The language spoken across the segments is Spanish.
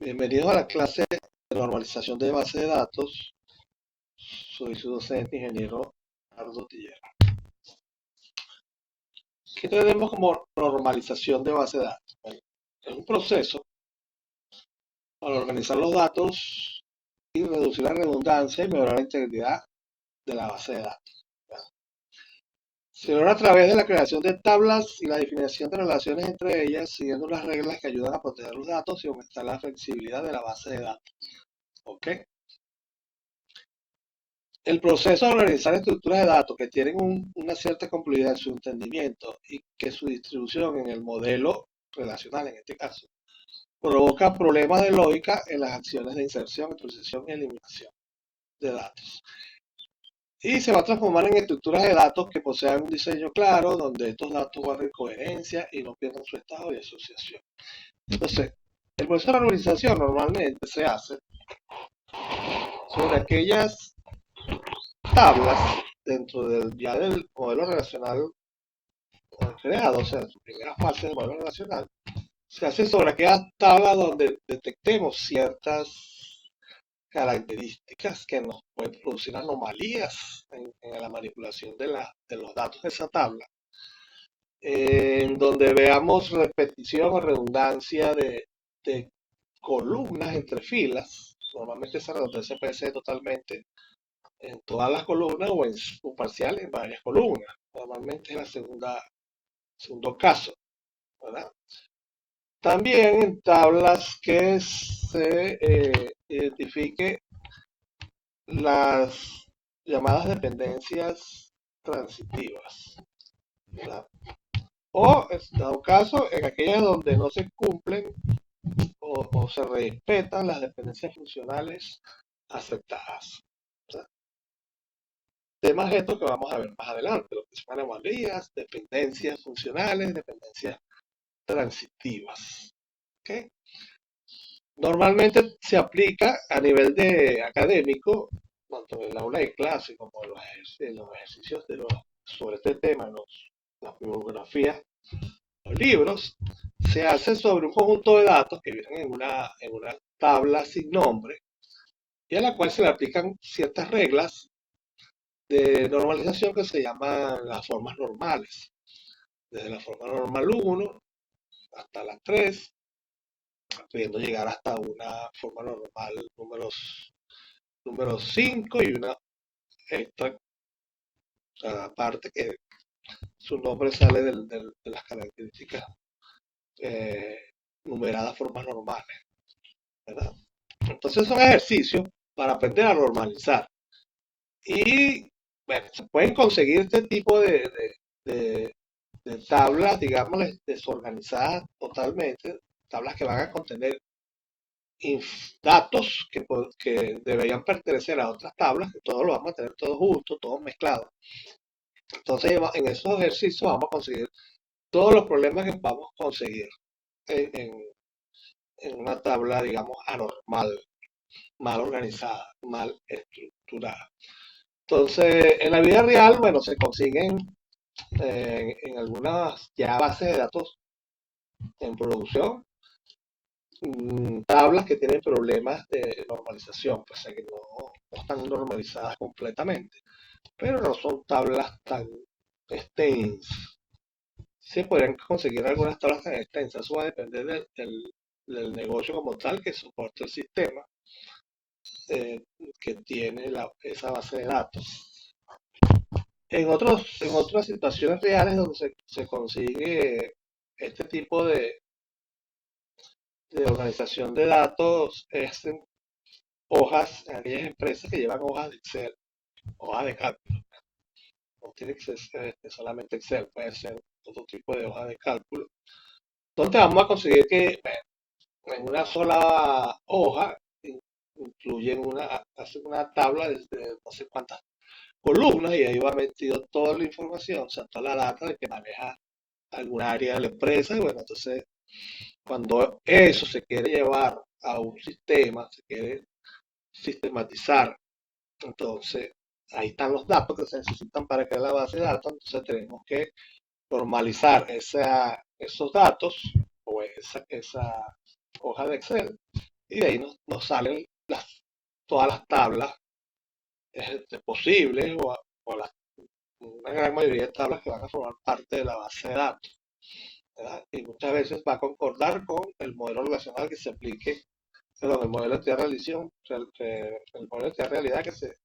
Bienvenidos a la clase de normalización de base de datos. Soy su docente, ingeniero Ardo Tillera. ¿Qué tenemos como normalización de base de datos? Bueno, es un proceso para organizar los datos y reducir la redundancia y mejorar la integridad de la base de datos. Se logra a través de la creación de tablas y la definición de relaciones entre ellas, siguiendo unas reglas que ayudan a proteger los datos y aumentar la flexibilidad de la base de datos. ¿Ok? El proceso de organizar estructuras de datos que tienen una cierta complejidad en su entendimiento y que su distribución en el modelo relacional, en este caso, provoca problemas de lógica en las acciones de inserción, introducción y eliminación de datos. Y se va a transformar en estructuras de datos que posean un diseño claro, donde estos datos guarden coherencia y no pierdan su estado de asociación. Entonces, el proceso de organización normalmente se hace sobre aquellas tablas dentro del modelo relacional creado, o sea, su primera fase del modelo relacional, se hace sobre aquellas tablas donde detectemos ciertas características que nos pueden producir anomalías en la manipulación de los datos de esa tabla, en donde veamos repetición o redundancia de columnas entre filas. Normalmente esa redundancia puede ser totalmente en todas las columnas o en su parcial en varias columnas. Normalmente es la segundo caso, ¿verdad? También en tablas que se identifique las llamadas dependencias transitivas, ¿verdad? O, en dado caso, en aquellas donde no se cumplen o se respetan las dependencias funcionales aceptadas, ¿verdad? Temas estos que vamos a ver más adelante, lo que son anomalías, dependencias funcionales, dependencias transitivas. ¿Okay? Normalmente se aplica a nivel de académico, tanto en el aula de clase como en los ejercicios sobre este tema, las bibliografías, los libros, se hace sobre un conjunto de datos que vienen en una tabla sin nombre y a la cual se le aplican ciertas reglas de normalización que se llaman las formas normales, desde la forma normal 1 hasta la 3, pudiendo llegar hasta una forma normal número 5 y una extra aparte que su nombre sale de las características eh, numeradas formas normales, ¿verdad? Entonces son ejercicios para aprender a normalizar. Y bueno, se pueden conseguir este tipo de, de tablas, digamos, desorganizadas totalmente, tablas que van a contener datos que deberían pertenecer a otras tablas, que todos lo vamos a tener todos juntos, todos mezclados. Entonces, en esos ejercicios vamos a conseguir todos los problemas que vamos a conseguir en, en- en una tabla, digamos, anormal, mal organizada, mal estructurada. Entonces, en la vida real, bueno, se consiguen en algunas ya bases de datos en producción tablas que tienen problemas de normalización, pues que no están normalizadas completamente, pero no son tablas tan extensas. Se podrían conseguir algunas tablas tan extensas, eso va a depender del negocio como tal que soporte el sistema eh, que tiene esa base de datos. En otras situaciones reales donde se consigue este tipo de organización de datos es en hojas, en aquellas empresas que llevan hojas de Excel, hojas de cálculo. No tiene que ser solamente Excel, puede ser otro tipo de hoja de cálculo. Donde vamos a conseguir que en una sola hoja hacen una tabla de no sé cuántas columnas y ahí va metido toda la información, o sea, toda la data de que maneja alguna área de la empresa. Y bueno, entonces, cuando eso se quiere llevar a un sistema, se quiere sistematizar, entonces ahí están los datos que se necesitan para crear la base de datos. Entonces, tenemos que normalizar esos datos o esa hoja de Excel y de ahí nos salen todas las tablas posibles o una gran mayoría de tablas que van a formar parte de la base de datos, ¿verdad? Y muchas veces va a concordar con el modelo relacional que se aplique, perdón, el modelo de teoría de relación, el modelo de teoría de realidad que se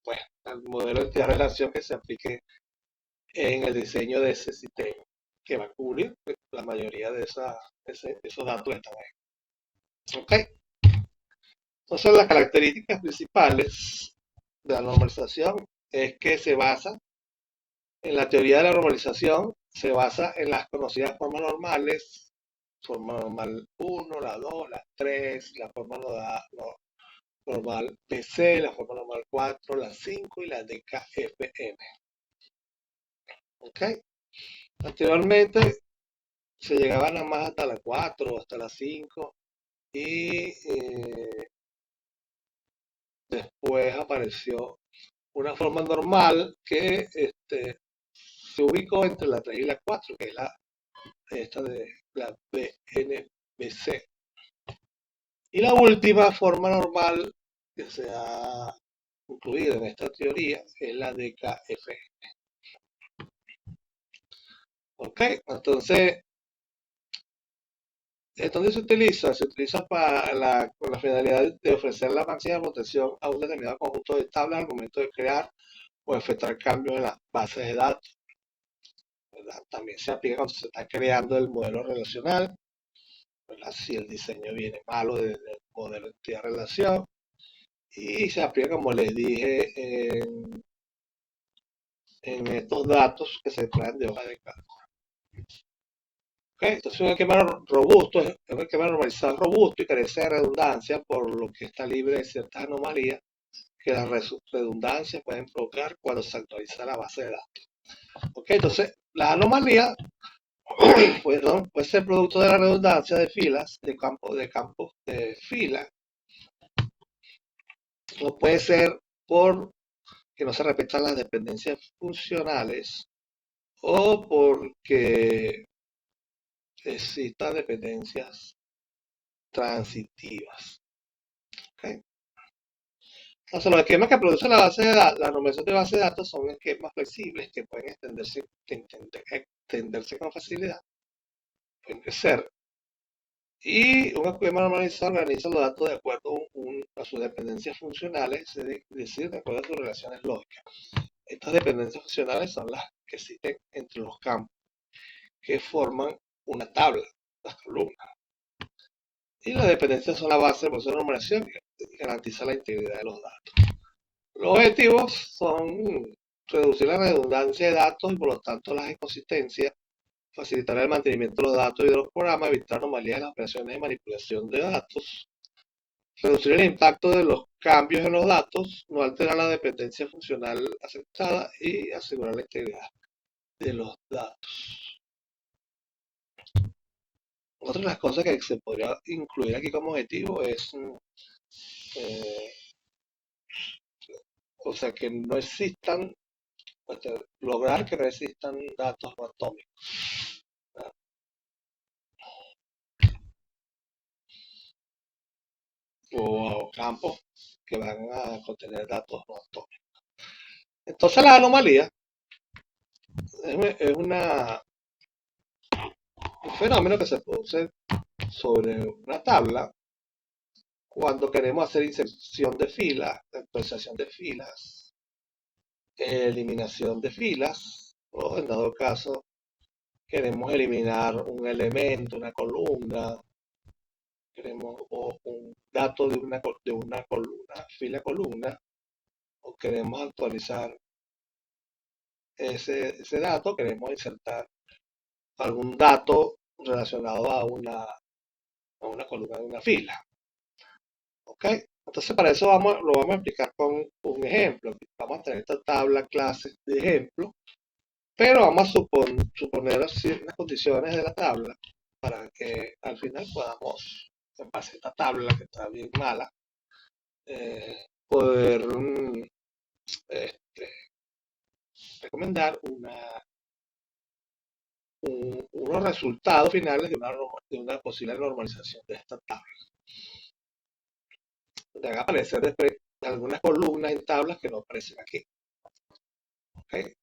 pues, el modelo de teoría de relación que se aplique en el diseño de ese sistema, que va a cubrir pues, la mayoría de esos datos que están ahí. ¿Ok? Entonces, las características principales de la normalización es que se basa en la teoría de la normalización, se basa en las conocidas formas normales, forma normal 1, la 2, la 3, la forma normal PC, la forma normal 4, la 5 y la DKFM. ¿Ok? Anteriormente se llegaban a más hasta la 4 o hasta la 5 y después apareció una forma normal que se ubicó entre la 3 y la 4, que es esta de la BNBC. Y la última forma normal que se ha incluido en esta teoría es la DKF. ¿Ok? Entonces, ¿dónde se utiliza? Se utiliza con la finalidad de ofrecer la máxima protección a un determinado conjunto de tablas al momento de crear o efectuar cambios en las bases de datos, ¿verdad? También se aplica cuando se está creando el modelo relacional, ¿verdad? Si el diseño viene malo desde el modelo de entidad relación, y se aplica, como les dije, en estos datos que se traen de hoja de cálculo. ¿Okay? Entonces, un esquema robusto es un esquema normalizado robusto y carece de redundancia, por lo que está libre de ciertas anomalías que las redundancias pueden provocar cuando se actualiza la base de datos. ¿Okay? Entonces, las anomalías puede ser producto de la redundancia de filas, de campos de fila, o puede ser por que no se respetan las dependencias funcionales o porque existan dependencias transitivas. ¿Okay? Entonces, los esquemas que produce la base de datos, la numeración de base de datos son esquemas flexibles que pueden extenderse con facilidad, pueden crecer. Y un esquema normalizado organiza los datos de acuerdo a sus dependencias funcionales, es decir, de acuerdo a sus relaciones lógicas. Estas dependencias funcionales son las que existen entre los campos que forman una tabla, las columnas. Y las dependencias son la base del proceso de numeración y garantiza la integridad de los datos. Los objetivos son reducir la redundancia de datos y por lo tanto las inconsistencias, facilitar el mantenimiento de los datos y de los programas, evitar anomalías en las operaciones de manipulación de datos, reducir el impacto de los cambios en los datos, no alterar la dependencia funcional aceptada y asegurar la integridad de los datos. Otra de las cosas que se podría incluir aquí como objetivo es, o sea, que no existan, lograr que no existan datos no atómicos, ¿verdad? O campos que van a contener datos no atómicos. Entonces la anomalía es un fenómeno que se produce sobre una tabla cuando queremos hacer inserción de filas, actualización de filas, eliminación de filas, o en dado caso queremos eliminar un elemento, una columna, queremos un dato de una columna, fila columna, o queremos actualizar ese dato, queremos insertar algún dato relacionado a una columna de una fila. ¿Ok? Entonces, para eso lo vamos a explicar con un ejemplo. Vamos a tener esta tabla clase de ejemplo, pero vamos a suponer ciertas condiciones de la tabla para que al final podamos, en base a esta tabla que está bien mala, poder este, recomendar unos resultados finales de una posible normalización de esta tabla. Van a aparecer después algunas columnas en tablas que no aparecen aquí. ¿Okay?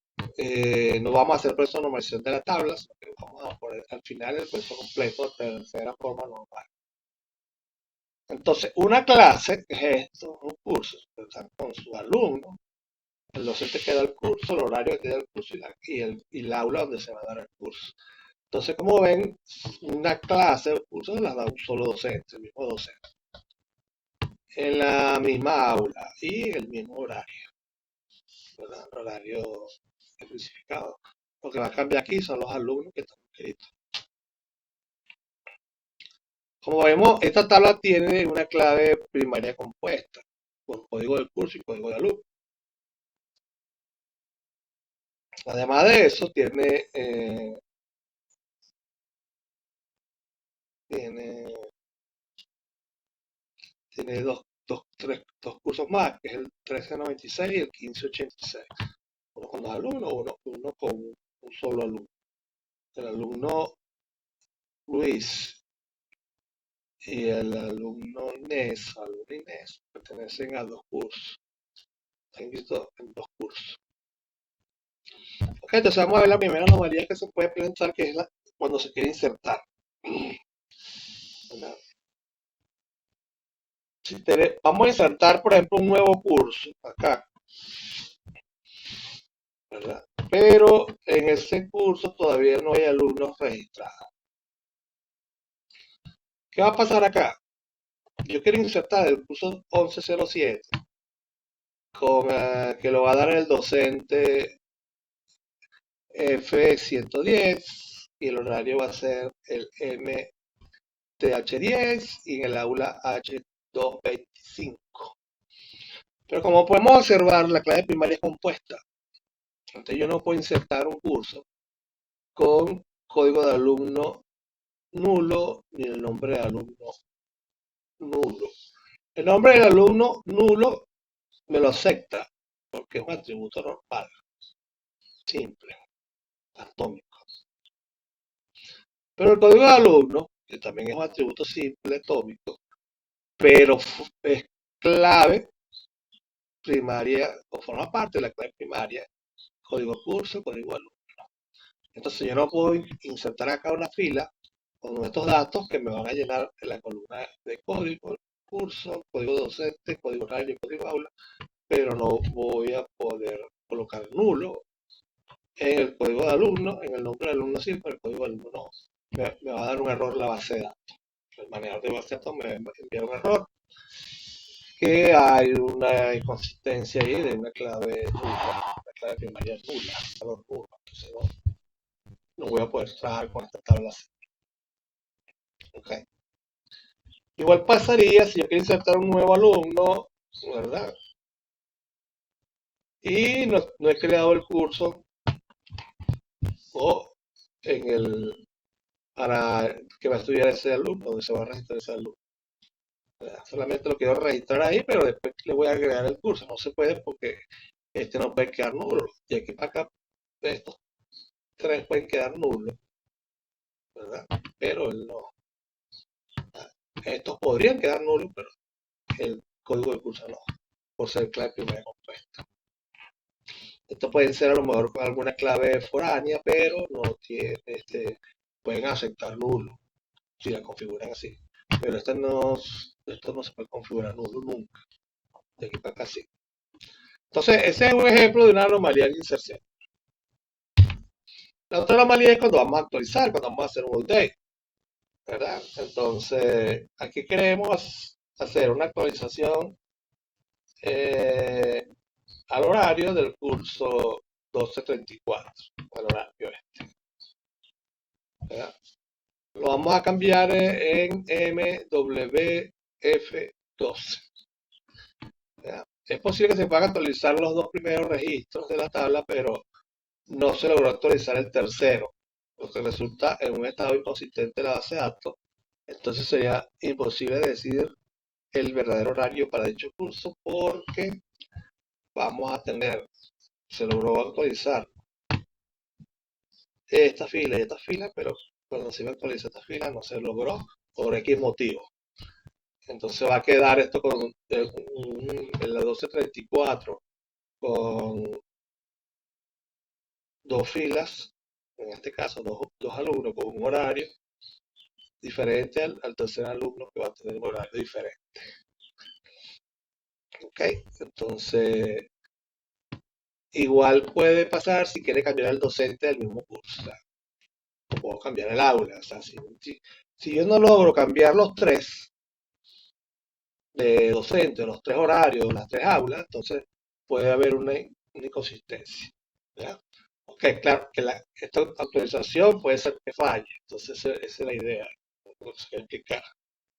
No vamos a hacer peso de normalización de la tabla, sino que vamos a poner al final el peso completo de tercera forma normal. Entonces, una clase, que es esto, un curso, están con su alumno, el docente que da el curso, el horario que da el curso y el aula donde se va a dar el curso. Entonces, como ven, una clase o curso la da un solo docente, el mismo docente, en la misma aula y el mismo horario, ¿verdad? El horario especificado. Lo que va a cambiar aquí son los alumnos que están inscritos. Como vemos, esta tabla tiene una clave primaria compuesta, con código del curso y código de alumno. Además de eso, tiene dos cursos más, que es el 1396 y el 1586. Uno con dos alumnos, uno con un solo alumno. El alumno Luis y el alumno Inés, pertenecen a dos cursos. Están inscritos en dos cursos. Ok, entonces vamos a ver la primera anomalía que se puede pensar, que es cuando se quiere insertar. Vamos a insertar, por ejemplo, un nuevo curso acá, ¿verdad? Pero en ese curso todavía no hay alumnos registrados. ¿Qué va a pasar acá? Yo quiero insertar el curso 1107 que lo va a dar el docente F110 y el horario va a ser el MTH10 y en el aula H225. Pero como podemos observar, la clave primaria es compuesta. Entonces yo no puedo insertar un curso con código de alumno nulo ni el nombre de alumno nulo. El nombre del alumno nulo me lo acepta porque es un atributo normal, simple, atómico. Pero el código de alumno, que también es un atributo simple, atómico, pero es clave primaria o forma parte de la clave primaria, código curso, código alumno. Entonces yo no puedo insertar acá una fila con estos datos que me van a llenar en la columna de código, curso, código docente, código horario, código aula, pero no voy a poder colocar nulo en el código de alumno, en el nombre del alumno sí, pero el código de alumno no. Me va a dar un error la base de datos. El manejador de base de datos me va a enviar un error, que hay una inconsistencia ahí de una clave nula, una clave primaria nula, valor nulo. Entonces no voy a poder trabajar con esta tabla. Okay. Igual pasaría si yo quiero insertar un nuevo alumno, ¿verdad? Y no he creado el curso o en el para que va a estudiar ese alumno, donde se va a registrar ese alumno. Solamente lo quiero registrar ahí, pero después le voy a agregar el curso. No se puede porque este no puede quedar nulo. Y aquí para acá, estos tres pueden quedar nulos, ¿verdad? Pero él no. Estos podrían quedar nulos, pero el código del curso no, por ser clave primaria compuesta. Esto puede ser a lo mejor con alguna clave foránea, pero no tiene, pueden aceptar nulo si la configuran así. Pero esto no se puede configurar nulo nunca. De aquí para acá sí. Entonces, ese es un ejemplo de una anomalía de inserción. La otra anomalía es cuando vamos a actualizar, cuando vamos a hacer un update, ¿verdad? Entonces, aquí queremos hacer una actualización al horario del curso 1234, al horario este, ¿verdad? Lo vamos a cambiar en MWF12. ¿Verdad? Es posible que se puedan actualizar los dos primeros registros de la tabla, pero no se logró actualizar el tercero, lo que resulta en un estado inconsistente de la base de datos. Entonces sería imposible decidir el verdadero horario para dicho curso porque vamos a tener, se logró actualizar esta fila y esta fila, pero cuando se iba a actualizar esta fila no se logró por X motivo. Entonces va a quedar esto con en la 1234 con dos filas, en este caso dos alumnos con un horario diferente al tercer alumno que va a tener un horario diferente. ¿Ok? Entonces, igual puede pasar si quiere cambiar al docente del mismo curso. O sea, puedo cambiar el aula. O sea, si yo no logro cambiar los tres de docente, los tres horarios, las tres aulas, entonces puede haber una inconsistencia. ¿Ya? Ok, claro que esta actualización puede ser que falle. Entonces, esa es la idea. Lo que se quiere explicar.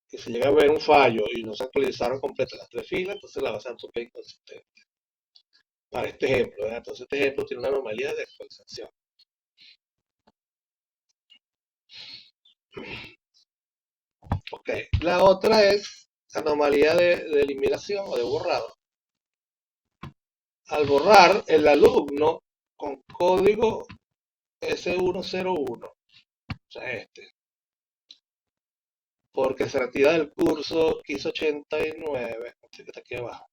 Que si llega a haber un fallo y no se actualizaron completas las tres filas, entonces la base de datos es inconsistente. Para este ejemplo, ¿verdad? Entonces este ejemplo tiene una anomalía de actualización. Ok, la otra es anomalía de eliminación o de borrado. Al borrar el alumno con código S101, o sea porque se retira del curso 1589, este que está aquí abajo.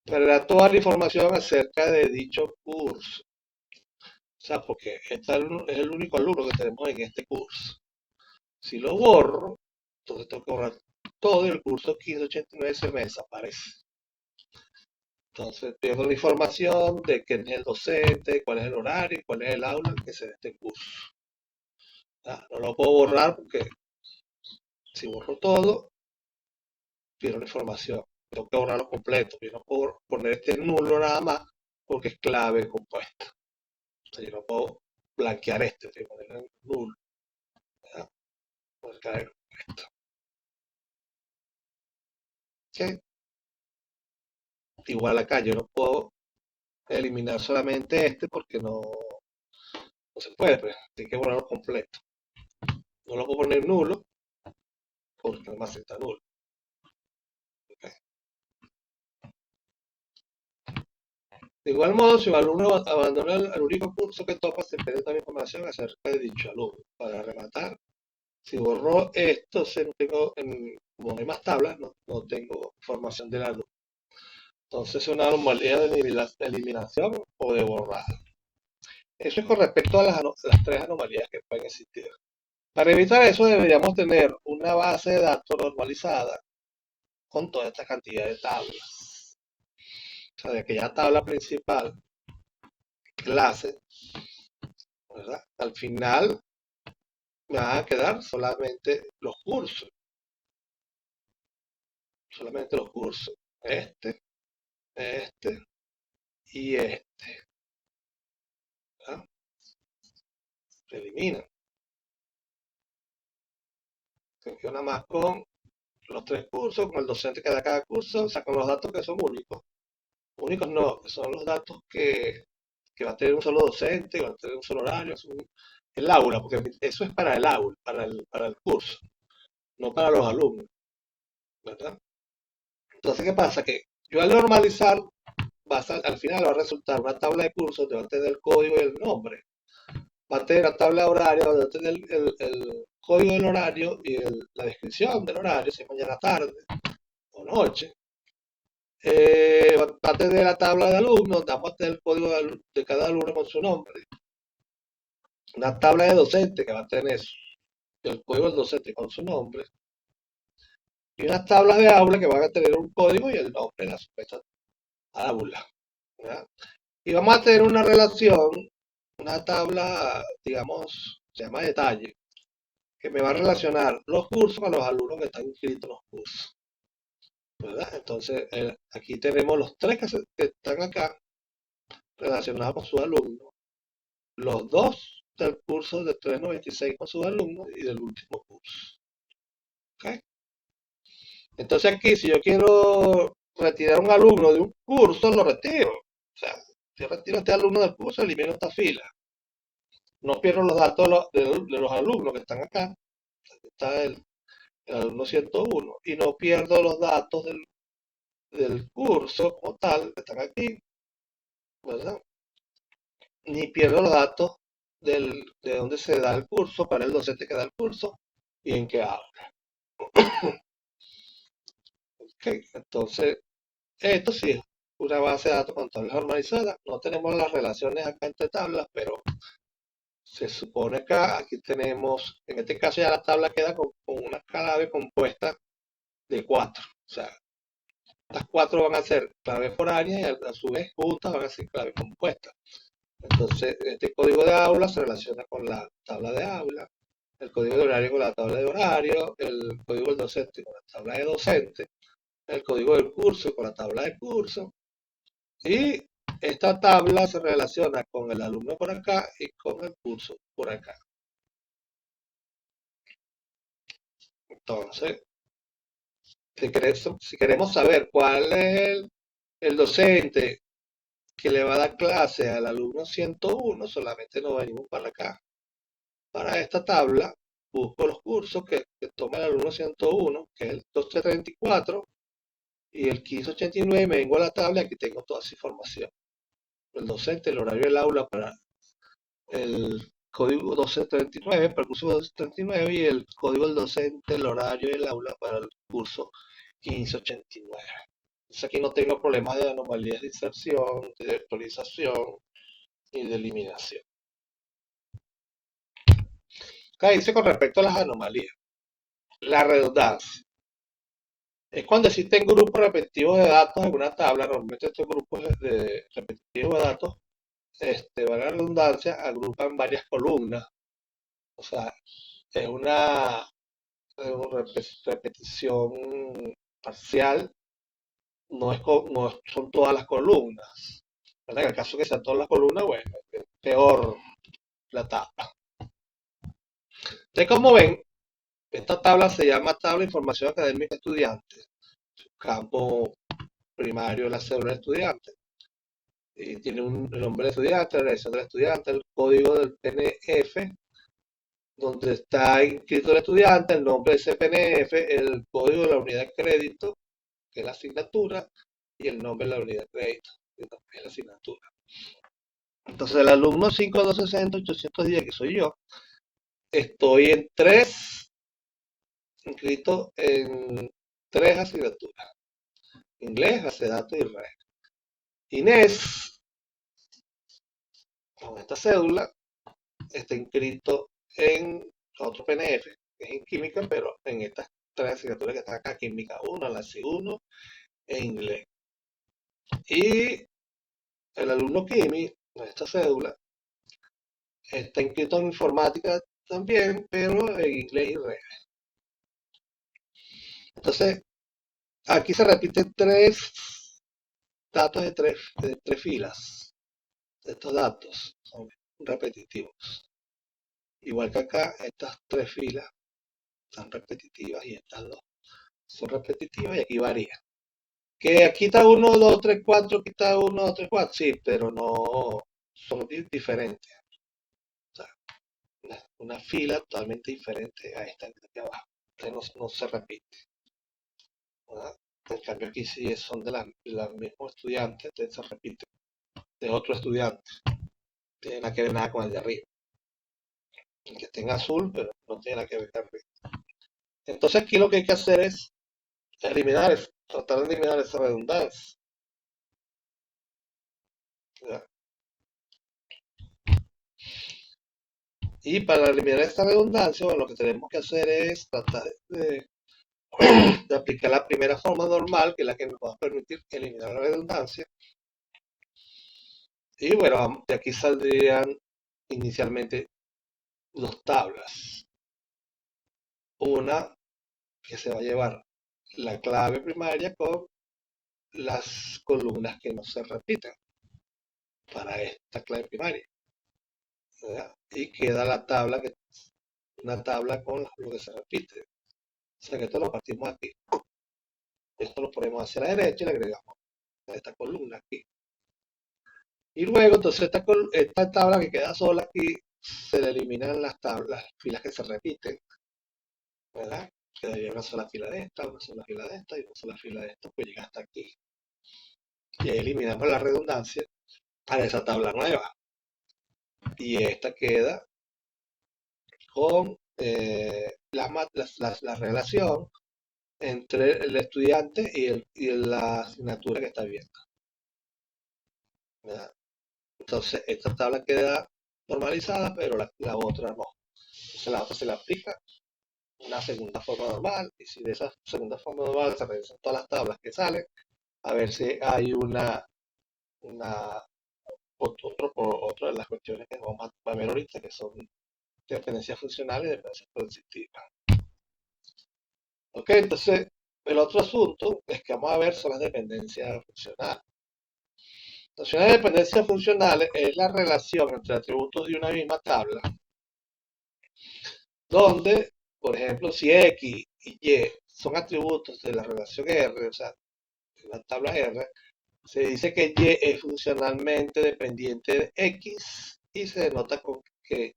Perderá toda la información acerca de dicho curso. O sea, porque este alumno es el único alumno que tenemos en este curso. Si lo borro, entonces tengo que borrar todo el curso 1589, se me desaparece. Entonces pierdo la información de quién es el docente, cuál es el horario, cuál es el aula que se da este curso. No lo puedo borrar porque si borro todo, pierdo la información. Tengo que borrarlo completo. Yo no puedo poner este nulo nada más porque es clave compuesta. O sea, yo no puedo blanquear este, tengo que poner nulo. ¿Verdad? Poner clave compuesta. ¿Okay? Igual acá yo no puedo eliminar solamente este porque no se puede, pues, hay que borrarlo completo. No lo puedo poner nulo porque además está nulo. ¿Okay? De igual modo, si el alumno abandona el único curso que topa, se pierde toda la información acerca de dicho alumno. Para rematar, si borro esto, no tengo, como no hay más tablas, no tengo información del alumno. Entonces es una anomalía de eliminación o de borrar. Eso es con respecto a las tres anomalías que pueden existir. Para evitar eso deberíamos tener una base de datos normalizada con toda esta cantidad de tablas. O sea, de aquella tabla principal, clase, ¿verdad? Al final me van a quedar solamente los cursos, este y este, ¿verdad? Se eliminan. Se queda nada más con los tres cursos, con el docente que da cada curso, o sea, con los datos que son únicos. Únicos no, que son los datos que va a tener un solo docente, que va a tener un solo horario, el aula, porque eso es para el aula, para el curso, no para los alumnos, ¿verdad? Entonces, ¿qué pasa? Que yo al normalizar, al final va a resultar una tabla de cursos donde va a tener el código y el nombre. Va a tener la tabla de horario donde va a tener el código del horario y la descripción del horario, si es mañana tarde o noche. Va a tener la tabla de alumnos, donde vamos a tener el código de cada alumno con su nombre. Una tabla de docente que va a tener el código del docente con su nombre. Y unas tablas de aula que van a tener un código y el nombre de la supuesta aula. ¿Verdad? Y vamos a tener una relación, una tabla, digamos, se llama detalle, que me va a relacionar los cursos con los alumnos que están inscritos en los cursos. ¿Verdad? Entonces, aquí tenemos los tres que están acá relacionados con sus alumnos, los dos del curso de 396 con sus alumnos y del último curso. ¿Okay? Entonces aquí, si yo quiero retirar un alumno de un curso, lo retiro. O sea, si retiro a este alumno del curso, elimino esta fila. No pierdo los datos de los alumnos que están acá. Está el alumno 101. Y no pierdo los datos del curso como tal, que están aquí, ¿verdad? Ni pierdo los datos de dónde se da el curso, para el docente que da el curso y en qué aula. Ok, entonces, esto sí es una base de datos con tablas normalizadas. No tenemos las relaciones acá entre tablas, pero se supone acá, aquí tenemos, en este caso ya la tabla queda con una clave compuesta de 4. O sea, las 4 van a ser claves foráneas y a su vez juntas van a ser claves compuestas. Entonces, este código de aula se relaciona con la tabla de aula, el código de horario con la tabla de horario, el código del docente con la tabla de docente, el código del curso con la tabla de curso, y esta tabla se relaciona con el alumno por acá y con el curso por acá. Entonces, si queremos saber cuál es el docente que le va a dar clase al alumno 101, solamente nos venimos para acá. Para esta tabla, busco los cursos que toma el alumno 101, que es el 1234 y el 1589, me vengo a la tabla y aquí tengo toda esa información. El docente, el horario del aula para el código 1239, para el curso 1239 y el código del docente, el horario del aula para el curso 1589. Entonces aquí no tengo problemas de anomalías de inserción, de actualización y de eliminación. Acá dice con respecto a las anomalías, la redundancia. Es cuando existen grupos repetitivos de datos en una tabla. Normalmente estos grupos repetitivos de datos, valga la redundancia, agrupan varias columnas. O sea, es una repetición parcial, no son todas las columnas. ¿Verdad? En el caso que sean todas las columnas, bueno, es peor la tabla. Entonces, como ven, esta tabla se llama Tabla de Información Académica Estudiante. Campo primario de la cédula de estudiante. Y tiene el nombre del estudiante, la dirección del estudiante, el código del PNF, donde está inscrito el estudiante, el nombre de ese PNF, el código de la unidad de crédito, que es la asignatura, y el nombre de la unidad de crédito, que es la asignatura. Entonces, el alumno 5266810, que soy yo, estoy inscrito en 3 asignaturas: inglés, base de datos y red. Inés, con esta cédula, está inscrito en otro PNF, que es en química, pero en estas 3 asignaturas que están acá: química 1, la C1 e inglés. Y el alumno Kimi, en esta cédula, está inscrito en informática también, pero en inglés y redes. Entonces, aquí se repiten 3 datos de tres filas. Estos datos son repetitivos. Igual que acá, estas 3 filas son repetitivas y estas 2 son repetitivas y aquí varían. Que aquí está 1, 2, 3, 4, aquí está 1, 2, 3, 4, sí, pero no son diferentes. O sea, una fila totalmente diferente a esta que está aquí abajo. Entonces no se repite, ¿verdad? En cambio aquí sí son de la misma estudiante, entonces se repite de otro estudiante. No tiene nada que ver nada con el de arriba. El que esté en azul, pero no tiene nada que ver con el de arriba. Entonces aquí lo que hay que hacer es tratar de eliminar esa redundancia. ¿Verdad? Y para eliminar esta redundancia, bueno, lo que tenemos que hacer es tratar de aplicar la primera forma normal, que es la que nos va a permitir eliminar la redundancia. Y bueno, de aquí saldrían inicialmente 2 tablas. Una que se va a llevar la clave primaria con las columnas que no se repiten para esta clave primaria, ¿verdad? Y queda una tabla con lo que se repite. O sea que esto lo partimos aquí. Esto lo ponemos hacia la derecha y le agregamos esta columna aquí. Y luego, entonces, esta tabla que queda sola aquí, se le eliminan las filas que se repiten, ¿verdad? Quedaría una sola fila de esta, una sola fila de esta y una sola fila de esta, pues llega hasta aquí. Y ahí eliminamos la redundancia para esa tabla nueva. y esta queda con la relación entre el estudiante y la asignatura que está viendo, ¿verdad? Entonces, esta tabla queda normalizada, pero la otra no. Entonces, la otra se le aplica una segunda forma normal, y si de esa segunda forma normal se revisan todas las tablas que salen, a ver si hay una otra de las cuestiones que vamos a ver ahorita, que son dependencias funcionales y dependencias transitivas. Ok, entonces, el otro asunto es que vamos a ver son las dependencias funcionales. Las dependencias funcionales es la relación entre atributos de una misma tabla, donde, por ejemplo, si X y Y son atributos de la relación R, o sea, de la tabla R, se dice que Y es funcionalmente dependiente de X y se denota con que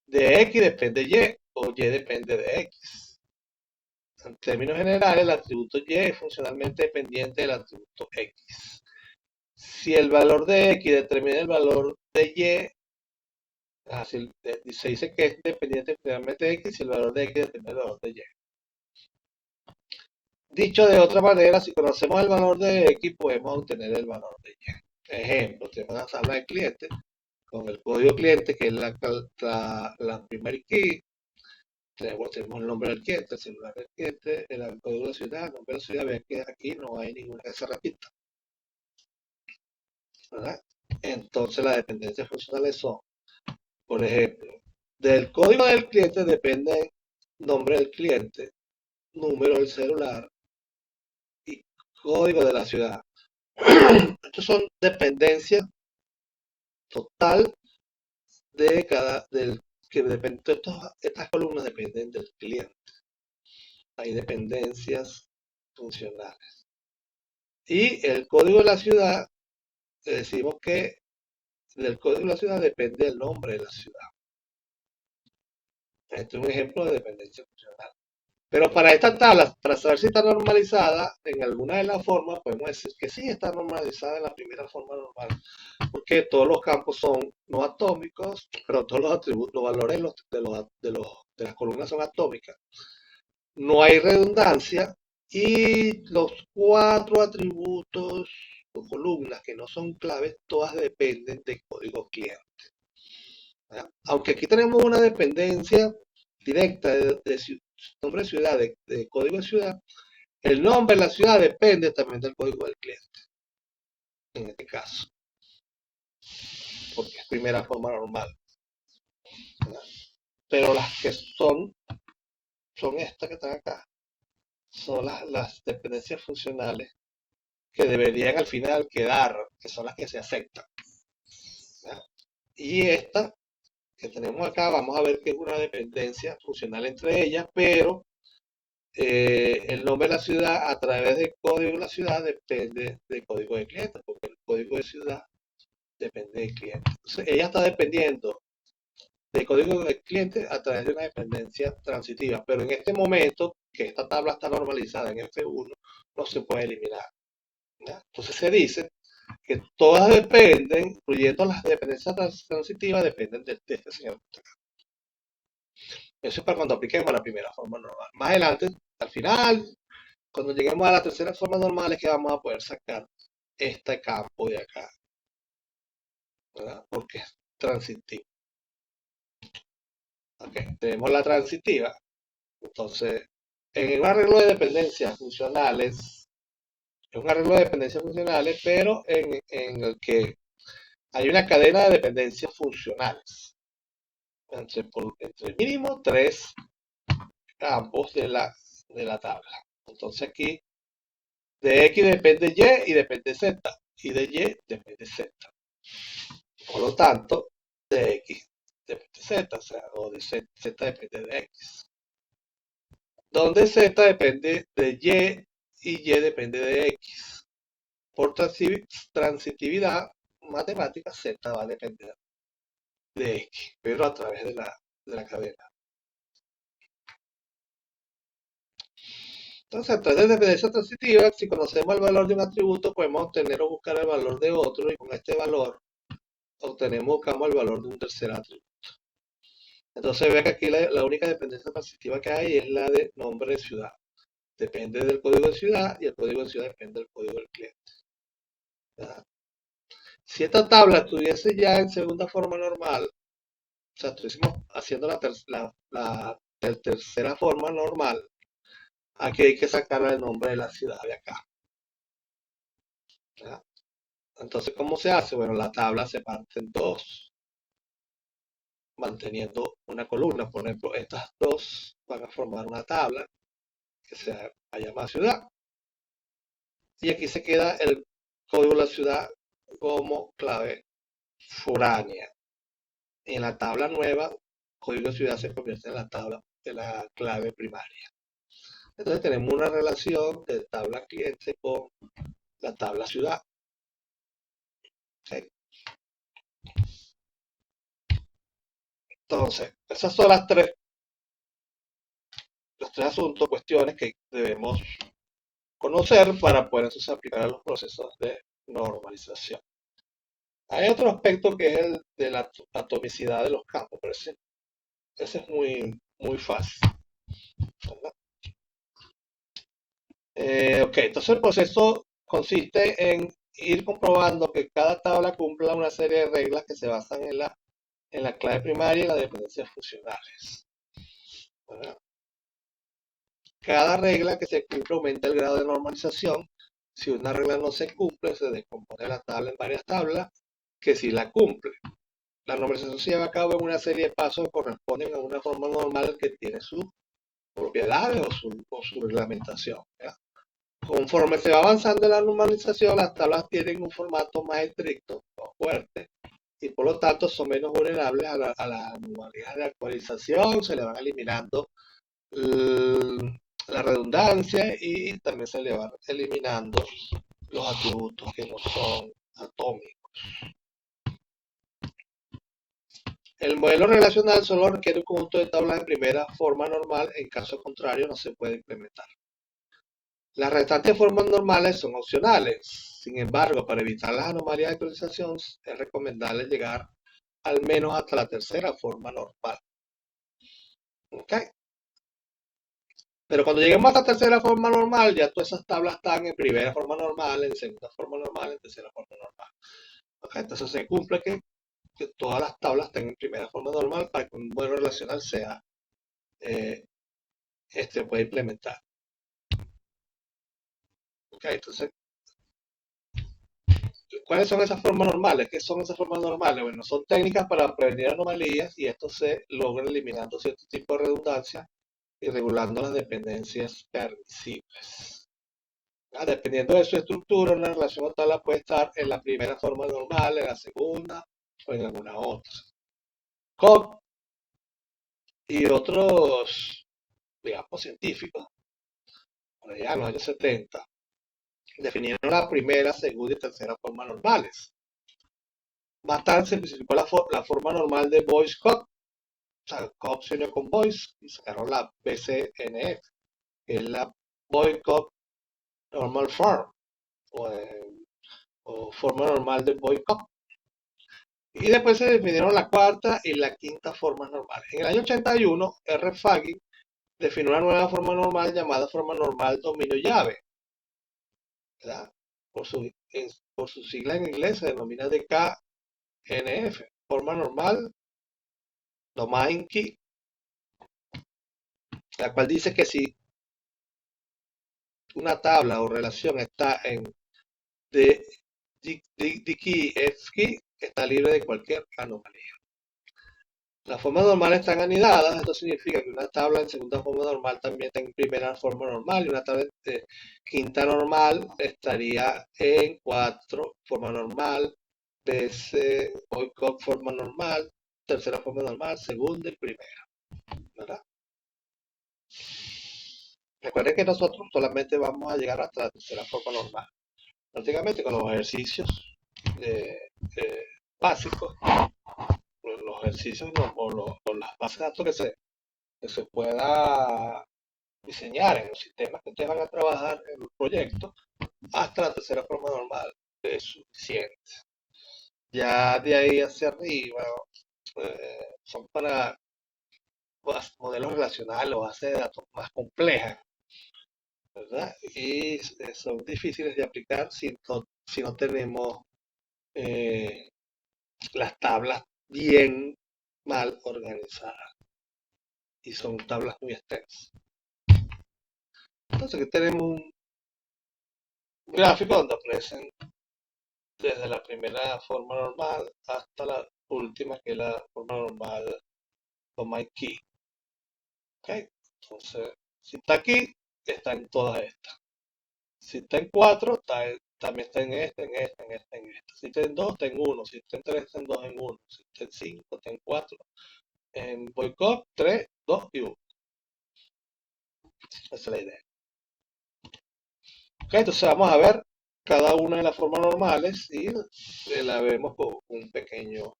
de X depende Y o Y depende de X. En términos generales, el atributo Y es funcionalmente dependiente del atributo X. Si el valor de X determina el valor de Y, se dice que es dependiente funcionalmente de X si el valor de X determina el valor de Y. Dicho de otra manera, si conocemos el valor de X, podemos obtener el valor de Y. Ejemplo, tenemos una tabla de clientes con el código cliente, que es la primary key. Tenemos el nombre del cliente, el celular del cliente, el código de la ciudad, el nombre de la ciudad. Vean que aquí no hay ninguna que se repita, ¿verdad? Entonces, las dependencias funcionales son, por ejemplo, del código del cliente depende nombre del cliente, número del celular y código de la ciudad. Estas son dependencias total de que depende, estas columnas dependen del cliente. Hay dependencias funcionales. Y el código de la ciudad, decimos que del código de la ciudad depende el nombre de la ciudad. Este es un ejemplo de dependencia funcional. Pero para esta tabla, para saber si está normalizada en alguna de las formas, podemos decir que sí está normalizada en la primera forma normal, porque todos los campos son no atómicos, pero todos los atributos, los valores de las columnas son atómicas. No hay redundancia y los 4 atributos o columnas que no son claves, todas dependen del código cliente. Aunque aquí tenemos una dependencia directa de nombre de ciudad, de código de ciudad, el nombre de la ciudad depende también del código del cliente, en este caso, porque es primera forma normal. Pero las que son estas que están acá, son las dependencias funcionales que deberían al final quedar, que son las que se aceptan. Y esta que tenemos acá, vamos a ver que es una dependencia funcional entre ellas, pero el nombre de la ciudad a través del código de la ciudad depende del código de cliente, porque el código de ciudad depende del cliente. Entonces, ella está dependiendo del código del cliente a través de una dependencia transitiva, pero en este momento que esta tabla está normalizada en F1, no se puede eliminar, ¿ya? Entonces se dice que todas dependen, incluyendo las dependencias transitivas, dependen de este señor. Eso es para cuando apliquemos la primera forma normal. Más adelante, al final, cuando lleguemos a la tercera forma normal, es que vamos a poder sacar este campo de acá, ¿verdad? Porque es transitivo. Okay. Tenemos la transitiva. Entonces, en un arreglo de dependencias funcionales, es un arreglo de dependencias funcionales, pero en el que hay una cadena de dependencias funcionales. Entre mínimo 3 campos de la tabla. Entonces aquí de X depende Y y depende Z. Y de Y depende Z. Por lo tanto, de X depende Z, o sea, o de Z, Z depende de X. Donde Z depende de Y depende de X. Por transitividad matemática, Z va a depender de X, pero a través de la cadena. Entonces, a través de dependencia transitiva, si conocemos el valor de un atributo, podemos obtener o buscar el valor de otro y con este valor buscamos el valor de un tercer atributo. Entonces ve que aquí la única dependencia transitiva que hay es la de nombre de ciudad. Depende del código de ciudad y el código de ciudad depende del código del cliente. ¿Verdad? Si esta tabla estuviese ya en segunda forma normal, o sea, estuviésemos haciendo la tercera forma normal, aquí hay que sacar el nombre de la ciudad de acá. ¿Verdad? Entonces, ¿cómo se hace? Bueno, la tabla se parte en dos, manteniendo una columna. Por ejemplo, estas dos van a formar una tabla que se va a llamar ciudad. Y aquí se queda el código de la ciudad como clave foránea. Y en la tabla nueva, código de ciudad se convierte en la tabla de la clave primaria. Entonces tenemos una relación de tabla cliente con la tabla ciudad. ¿Sí? Entonces, esas son los tres asuntos, cuestiones que debemos conocer para poder entonces aplicar a los procesos de normalización. Hay otro aspecto que es el de la atomicidad de los campos, pero ese es muy fácil. ¿Verdad? Ok, entonces el proceso consiste en ir comprobando que cada tabla cumpla una serie de reglas que se basan en la clave primaria y las dependencias funcionales. ¿Verdad? Cada regla que se cumple aumenta el grado de normalización. Si una regla no se cumple, se descompone la tabla en varias tablas que sí la cumple. La normalización se lleva a cabo en una serie de pasos que corresponden a una forma normal que tiene sus propiedades o su reglamentación. ¿Verdad? Conforme se va avanzando en la normalización, las tablas tienen un formato más estricto, más fuerte, y por lo tanto son menos vulnerables a las anomalías de actualización. Se le van eliminando la redundancia y también se le van eliminando los atributos que no son atómicos. El modelo relacional solo requiere un conjunto de tablas en primera forma normal, en caso contrario no se puede implementar. Las restantes formas normales son opcionales. Sin embargo, para evitar las anomalías de actualización, es recomendable llegar al menos hasta la tercera forma normal. ¿Ok? Pero cuando lleguemos a la tercera forma normal, ya todas esas tablas están en primera forma normal, en segunda forma normal, en tercera forma normal. ¿Ok? Entonces se cumple que todas las tablas estén en primera forma normal para que un modelo relacional sea pueda implementar. ¿Ok? Entonces, ¿cuáles son esas formas normales? ¿Qué son esas formas normales? Bueno, son técnicas para prevenir anomalías y esto se logra eliminando cierto tipo de redundancia y regulando las dependencias permisibles. Dependiendo de su estructura, una relación o tabla puede estar en la primera forma normal, en la segunda o en alguna otra. Koch y otros, digamos, científicos, por allá en los años 70, definieron la primera, segunda y tercera forma normales. Más tarde se especificó la forma normal de Boyce-Cox. O sea, Cox se unió con Boyce y sacaron la BCNF, que es la Boyce-Cox Normal Form, o forma normal de Boyce-Cox. Y después se definieron la cuarta y la quinta formas normales. En el año 81, R. Fagin definió una nueva forma normal llamada forma normal dominio llave. ¿Verdad? Por su sigla en inglés se denomina DKNF, forma normal domain key, la cual dice que si una tabla o relación está en the key F key, está libre de cualquier anomalía. Las formas normales están anidadas, esto significa que una tabla en segunda forma normal también está en primera forma normal y una tabla de quinta normal estaría en 4 forma normal, BC, Boycott forma normal, tercera forma normal, segunda y primera. ¿Verdad? Recuerden que nosotros solamente vamos a llegar hasta la tercera forma normal. Prácticamente con los ejercicios básicos, los ejercicios o las bases de datos que se pueda diseñar en los sistemas que ustedes van a trabajar en el proyecto, hasta la tercera forma normal es suficiente. Ya de ahí hacia arriba son para modelos relacionales o bases de datos más complejas, ¿verdad? Y son difíciles de aplicar si no tenemos eh, las tablas bien mal organizadas y son tablas muy extensas. Entonces aquí tenemos un gráfico donde aparecen desde la primera forma normal hasta la última que es la forma normal con my key. ¿Ok? Entonces, si está aquí, está en todas estas. Si está en 4, también está en esta, en esta, en esta, en esta. Si está en 2, está en 1. Si está en 3, está en 2, en 1. Si está en 5, está en 4. En boicot, 3, 2 y 1. Esa es la idea. Ok, entonces vamos a ver cada una de las formas normales y la vemos con un pequeño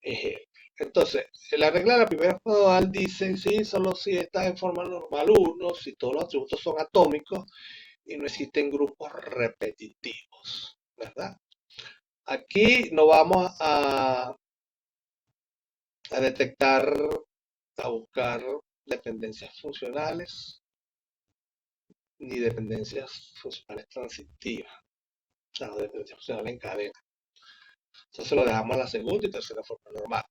ejemplo. Entonces, la regla de la primera forma normal dice, sí, solo si estás en forma normal 1, si todos los atributos son atómicos y no existen grupos repetitivos, ¿verdad? Aquí no vamos a detectar, a buscar dependencias funcionales ni dependencias funcionales transitivas, o sea, dependencias funcionales en cadena. Entonces lo dejamos a la segunda y tercera forma normal.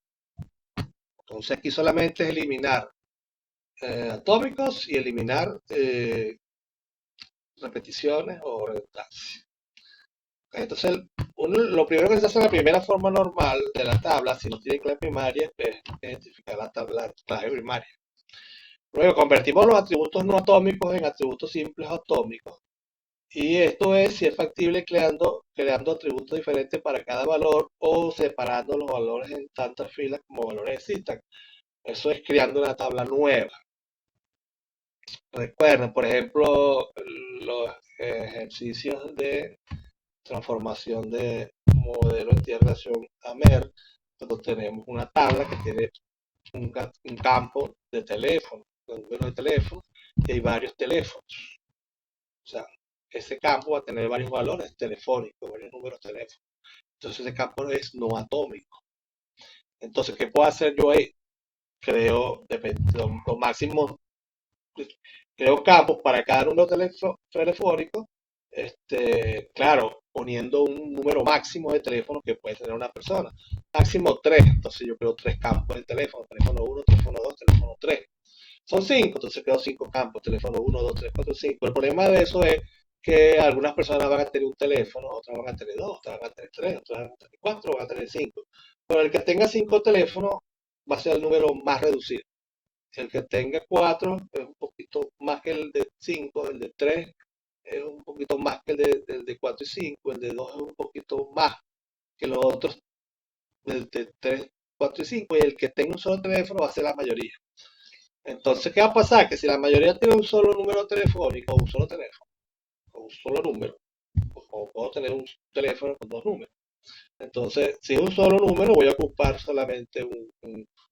Entonces aquí solamente es eliminar atómicos y eliminar repeticiones o redundancia. Entonces, lo primero que se hace en la primera forma normal de la tabla, si no tiene clave primaria, es identificar la clave primaria. Luego convertimos los atributos no atómicos en atributos simples atómicos. Y esto es si es factible creando atributos diferentes para cada valor o separando los valores en tantas filas como valores existan. Eso es creando una tabla nueva. Recuerden, por ejemplo, los ejercicios de transformación de modelo de integración AMER, cuando tenemos una tabla que tiene un campo de teléfono, un número de teléfono, y hay varios teléfonos. O sea, ese campo va a tener varios valores telefónicos, varios números de teléfono. Entonces ese campo es no atómico. Entonces, ¿qué puedo hacer yo ahí? Creo, lo máximo, creo campos para cada número telefónico, claro, poniendo un número máximo de teléfono que puede tener una persona. Máximo 3, entonces yo creo 3 campos de teléfono, teléfono 1, teléfono 2, teléfono 3. Son 5, entonces creo 5 campos, teléfono 1, 2, 3, 4, 5. El problema de eso es que algunas personas van a tener un teléfono, otras van a tener 2, otras van a tener 3, otras van a tener 4, van a tener 5. Pero el que tenga 5 teléfonos va a ser el número más reducido. El que tenga 4 es un poquito más que el de 5, el de 3 es un poquito más que el de 4 y 5, el de 2 es un poquito más que los otros, el de 3, 4 y 5, y el que tenga un solo teléfono va a ser la mayoría. Entonces, ¿qué va a pasar? Que si la mayoría tiene un solo número telefónico, o un solo teléfono, o un solo número, o puedo tener un teléfono con dos números. Entonces, si es un solo número, voy a ocupar solamente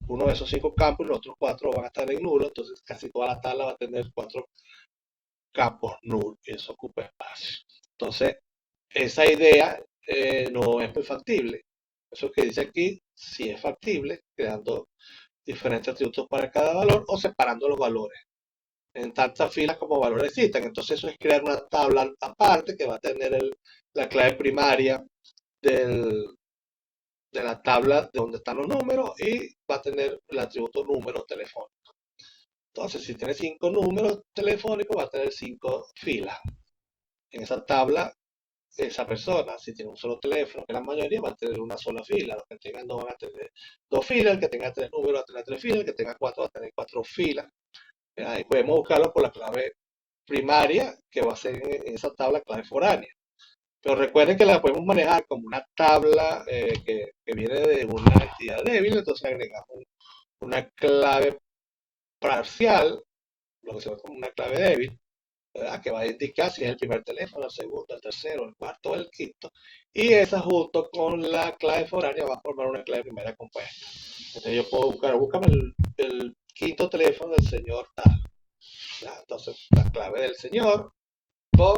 uno de esos 5 campos y los otros 4 van a estar en nulo. Entonces, casi toda la tabla va a tener 4 campos null y eso ocupa espacio. Entonces, esa idea no es muy factible. Eso que dice aquí sí es factible, creando diferentes atributos para cada valor o separando los valores en tantas filas como valores existan. Entonces, eso es crear una tabla aparte que va a tener la clave primaria del, de la tabla de donde están los números y va a tener el atributo número telefónico. Entonces, si tiene 5 números telefónicos, va a tener 5 filas en esa tabla esa persona. Si tiene un solo teléfono, que la mayoría va a tener una sola fila. Los que tengan dos van a tener dos filas, el que tenga 3 números va a tener 3 filas, el que tenga 4 va a tener 4 filas. Ahí podemos buscarlo por la clave primaria, que va a ser en esa tabla clave foránea. Pero recuerden que la podemos manejar como una tabla que viene de una entidad débil, entonces agregamos una clave parcial, lo que se ve como una clave débil, ¿verdad? Que va a indicar si es el primer teléfono, el segundo, el tercero, el cuarto o el quinto. Y esa junto con la clave foránea va a formar una clave primaria compuesta. Entonces yo puedo búscame el quinto teléfono del señor tal. ¿Ya? Entonces la clave del señor con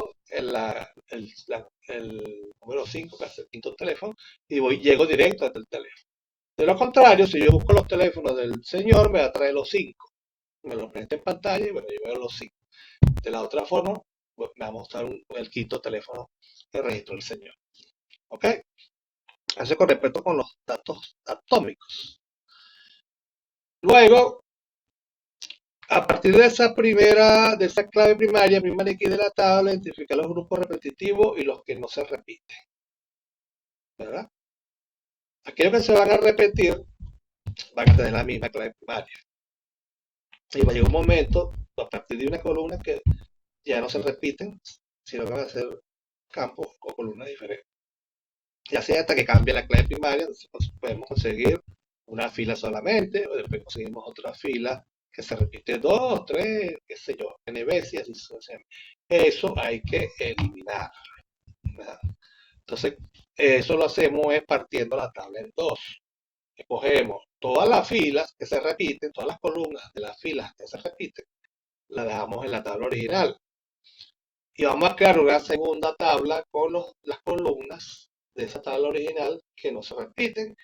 el número 5, que es el quinto teléfono, y llego directo hasta el teléfono. De lo contrario, si yo busco los teléfonos del señor, me va a traer los 5. Me los presenta en pantalla y bueno, yo veo los 5. De la otra forma, pues, me va a mostrar el quinto teléfono que registró el señor. ¿Ok? Eso con respecto con los datos atómicos. Luego, a partir de esa clave primaria, primera X de la tabla, identificar los grupos repetitivos y los que no se repiten. ¿Verdad? Aquellos que se van a repetir van a tener la misma clave primaria. Y va a llegar un momento, a partir de una columna, que ya no se repiten, sino que van a ser campos o columnas diferentes. Ya sea hasta que cambie la clave primaria, entonces podemos conseguir una fila solamente, o después conseguimos otra fila que se repite 2, 3, qué sé yo, n veces y así sucesivamente. Eso hay que eliminar, ¿verdad? Entonces, eso lo hacemos es partiendo la tabla en dos. Escogemos todas las filas que se repiten, todas las columnas de las filas que se repiten, las dejamos en la tabla original. Y vamos a crear una segunda tabla con las columnas de esa tabla original que no se repiten.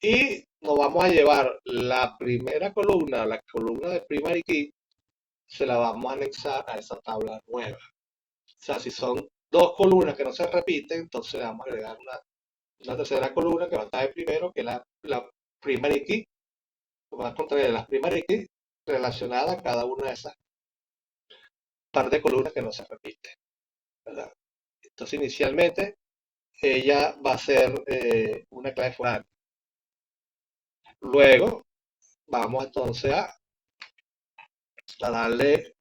Y nos vamos a llevar la primera columna, la columna de primary key, se la vamos a anexar a esa tabla nueva. O sea, si son dos columnas que no se repiten, entonces le vamos a agregar una tercera columna que va a estar de primero, que es la primary key. Va a contraer las primary key relacionadas a cada una de esas par de columnas que no se repiten, ¿verdad? Entonces, inicialmente, ella va a ser una clave foránea. Luego, vamos entonces a darle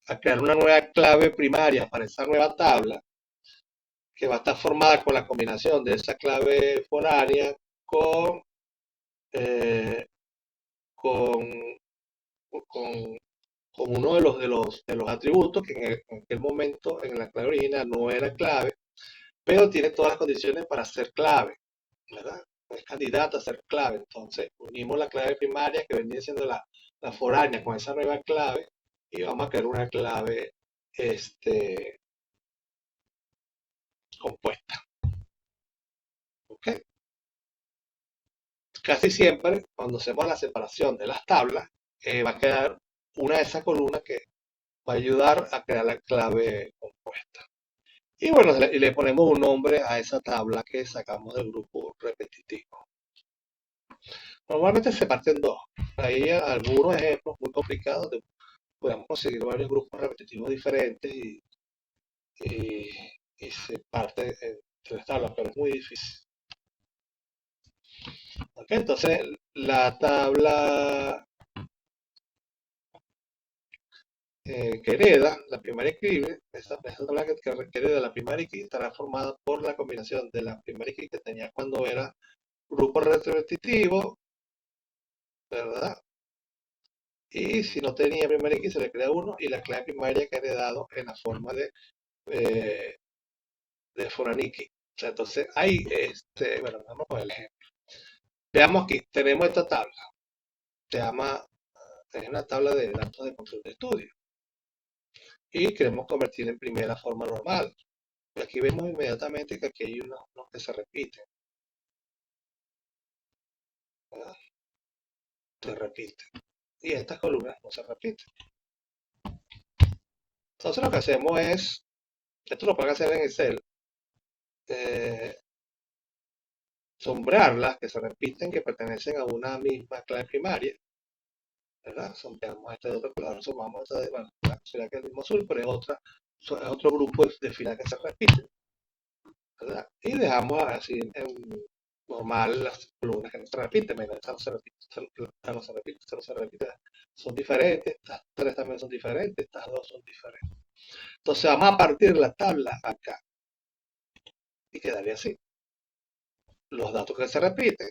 a crear una nueva clave primaria para esa nueva tabla, que va a estar formada con la combinación de esa clave foránea con, eh, con, con, con uno de los atributos que en aquel momento en la clave original no era clave, pero tiene todas las condiciones para ser clave, ¿verdad? Es candidata a ser clave. Entonces, unimos la clave primaria que venía siendo la foránea con esa nueva clave y vamos a crear una clave compuesta. ¿Ok? Casi siempre, cuando hacemos la separación de las tablas, va a quedar una de esas columnas que va a ayudar a crear la clave compuesta. Y bueno, y le ponemos un nombre a esa tabla que sacamos del grupo repetitivo. Normalmente se parten dos. Hay algunos ejemplos muy complicados de podemos conseguir varios grupos repetitivos diferentes y, y se parte entre las tablas, pero es muy difícil. ¿Okay? Entonces, la tabla que hereda la primaria key, esa tabla que hereda la primaria key estará formada por la combinación de la primaria key que tenía cuando era grupo repetitivo, ¿verdad? Y si no tenía primaria key se le crea uno y la clave primaria que ha heredado en la forma eh, de Foraniki. O sea, entonces ahí, bueno, vamos con el ejemplo. Veamos aquí, tenemos esta tabla. Es una tabla de datos de control de estudio. Y queremos convertir en primera forma normal. Y aquí vemos inmediatamente que aquí hay unos que se repiten. ¿Verdad? Se repiten. Y estas columnas no se repiten. Entonces lo que hacemos es, esto lo pueden hacer en Excel, eh, sombrearlas que se repiten, que pertenecen a una misma clave primaria, ¿verdad? Sombreamos este de otro color, sumamos esta de, bueno, será que es el mismo azul, pero es otro grupo de filas que se repiten, ¿verdad? Y dejamos así en normal las columnas que no se repiten, menos esta no se repite, esta no se repite, esta no se repite, son diferentes, estas tres también son diferentes, estas dos son diferentes. Entonces vamos a partir la tabla acá y quedaría así. Los datos que se repiten,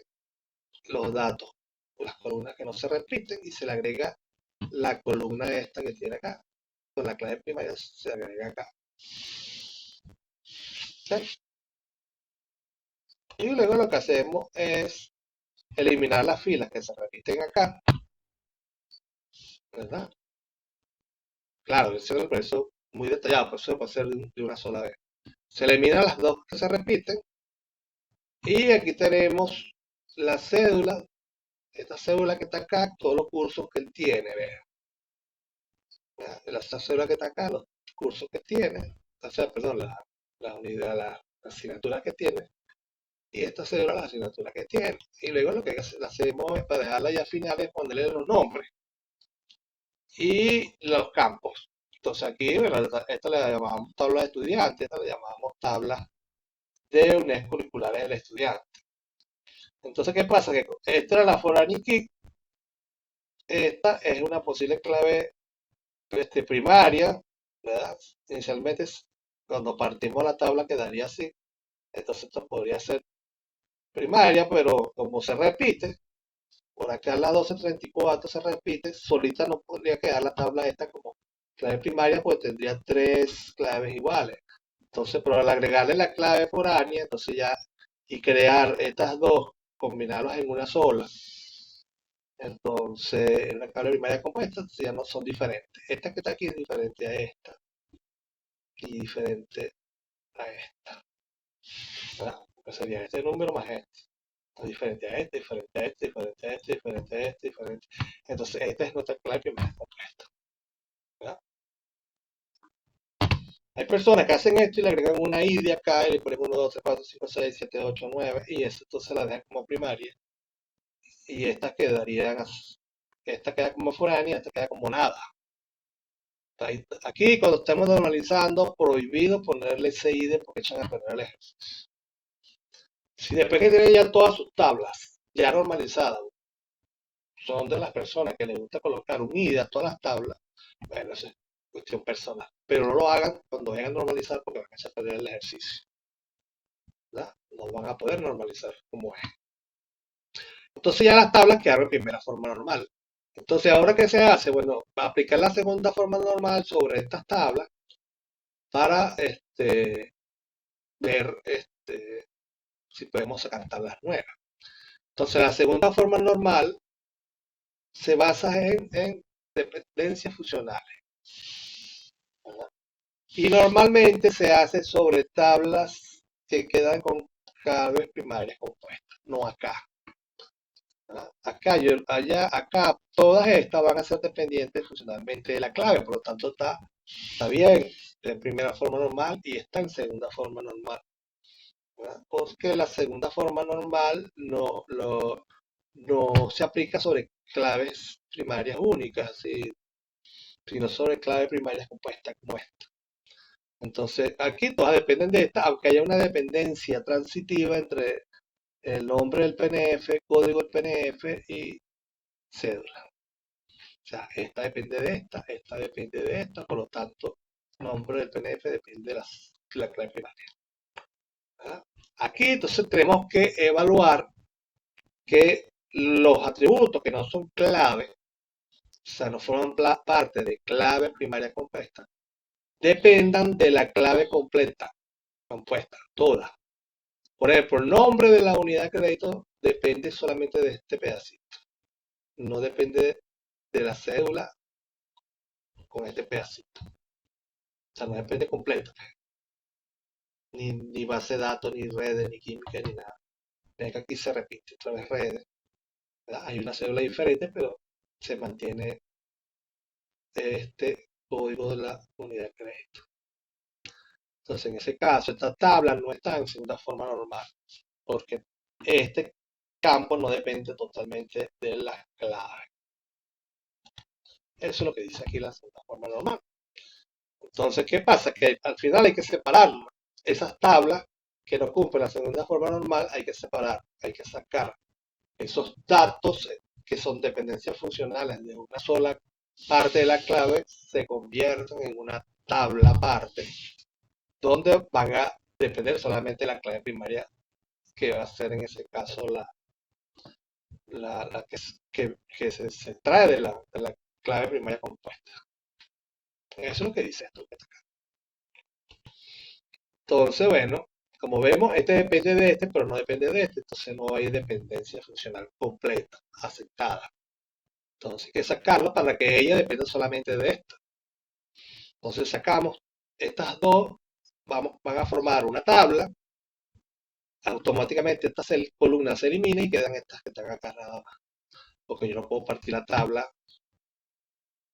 los datos, las columnas que no se repiten y se le agrega la columna esta que tiene acá. Con la clave primaria se agrega acá. ¿Sí? Y luego lo que hacemos es eliminar las filas que se repiten acá, ¿verdad? Claro, ese es el proceso muy detallado, por eso puede ser de una sola vez. Se eliminan las dos que se repiten y aquí tenemos la cédula, esta cédula que está acá, todos los cursos que él tiene, vean. Esta cédula que está acá, los cursos que tiene, o sea, perdón, la unidad, la asignatura que tiene, y esta cédula, la asignatura que tiene. Y luego lo que hacemos es para dejarla ya final es ponerle los nombres y los campos. Entonces aquí, bueno, esta le llamamos tabla de estudiantes, esta le llamamos tabla de unidades curriculares del estudiante. Entonces, ¿qué pasa? Que esta era la Forani Key, esta es una posible clave primaria, ¿verdad? Inicialmente, cuando partimos la tabla quedaría así. Entonces, esto podría ser primaria, pero como se repite, por acá la 1234 se repite, solita no podría quedar la tabla esta como clave primaria, pues tendría tres claves iguales. Entonces, pero al agregarle la clave foránea, entonces ya, y crear estas dos, combinarlas en una sola, entonces la clave primaria compuesta, entonces ya no son diferentes. Esta que está aquí es diferente a esta, y diferente a esta, ¿verdad? Porque sería este número más este. Es diferente a este, diferente a este, diferente a este, diferente a este, diferente. Entonces, esta es nuestra clave primaria compuesta, ¿verdad? Hay personas que hacen esto y le agregan una i de acá y le ponen 1, 2, 3, 4, 5, 6, 7, 8, 9 y eso entonces la dejan como primaria y esta quedaría, esta queda como foránea y esta queda como nada. Aquí cuando estamos normalizando, prohibido ponerle ese ID porque echan a perder el ejercicio. Si después que tienen ya todas sus tablas ya normalizadas, son de las personas que les gusta colocar un ID a todas las tablas, bueno, eso es cuestión personal. Pero no lo hagan cuando vayan a normalizar porque van a echar a perder el ejercicio, ¿verdad? No van a poder normalizar como es. Entonces ya las tablas quedaron en primera forma normal. Entonces, ¿ahora qué se hace? Bueno, aplicar la segunda forma normal sobre estas tablas para ver si podemos sacar tablas nuevas. Entonces, la segunda forma normal se basa en dependencias funcionales, ¿verdad? Y normalmente se hace sobre tablas que quedan con claves primarias compuestas, no acá. ¿Verdad? Acá, acá, todas estas van a ser dependientes funcionalmente de la clave, por lo tanto está bien en primera forma normal y está en segunda forma normal, ¿verdad? Porque la segunda forma normal no se aplica sobre claves primarias únicas, sino sobre claves primarias compuestas como esta. Entonces, aquí todas dependen de esta, aunque haya una dependencia transitiva entre el nombre del PNF, código del PNF y cédula. O sea, esta depende de esta depende de esta, por lo tanto, el nombre del PNF depende de la clave primaria, ¿verdad? Aquí entonces tenemos que evaluar que los atributos que no son clave, o sea, no forman parte de clave primaria compuesta, dependan de la clave completa, compuesta, toda. Por ejemplo, el nombre de la unidad de crédito depende solamente de este pedacito. No depende de la cédula con este pedacito. O sea, no depende completo. Ni base de datos, ni redes, ni química, ni nada. Ven que aquí se repite otra vez redes, ¿verdad? Hay una cédula diferente, pero se mantiene este código de la unidad de crédito. Entonces, en ese caso, esta tabla no está en segunda forma normal, porque este campo no depende totalmente de la clave. Eso es lo que dice aquí la segunda forma normal. Entonces, ¿qué pasa? Que al final hay que separarlo. Esas tablas que no cumplen la segunda forma normal hay que separar, hay que sacar esos datos que son dependencias funcionales de una sola parte de la clave, se convierten en una tabla aparte, donde van a depender solamente de la clave primaria, que va a ser en ese caso la que se trae de la clave primaria compuesta. Eso es lo que dice esto. Entonces, bueno, como vemos, este depende de este, pero no depende de este. Entonces no hay dependencia funcional completa, aceptada. Entonces hay que sacarla para que ella dependa solamente de esta. Entonces sacamos estas dos, van a formar una tabla. Automáticamente esta columna se elimina y quedan estas que están acá nada más. Porque yo no puedo partir la tabla,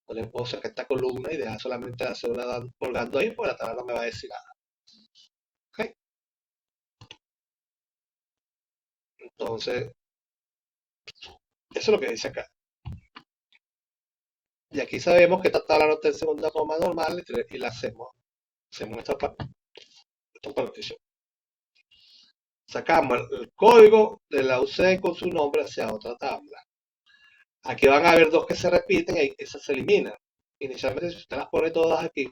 no le puedo sacar esta columna y dejar solamente la cédula colgando ahí, porque la tabla no me va a decir nada. ¿Ok? Entonces, eso es lo que dice acá. Y aquí sabemos que esta tabla no está en segunda forma normal y la hacemos esta partición. Sacamos el código de la UC con su nombre hacia otra tabla. Aquí van a haber dos que se repiten y esas se eliminan. Inicialmente, si usted las pone todas aquí,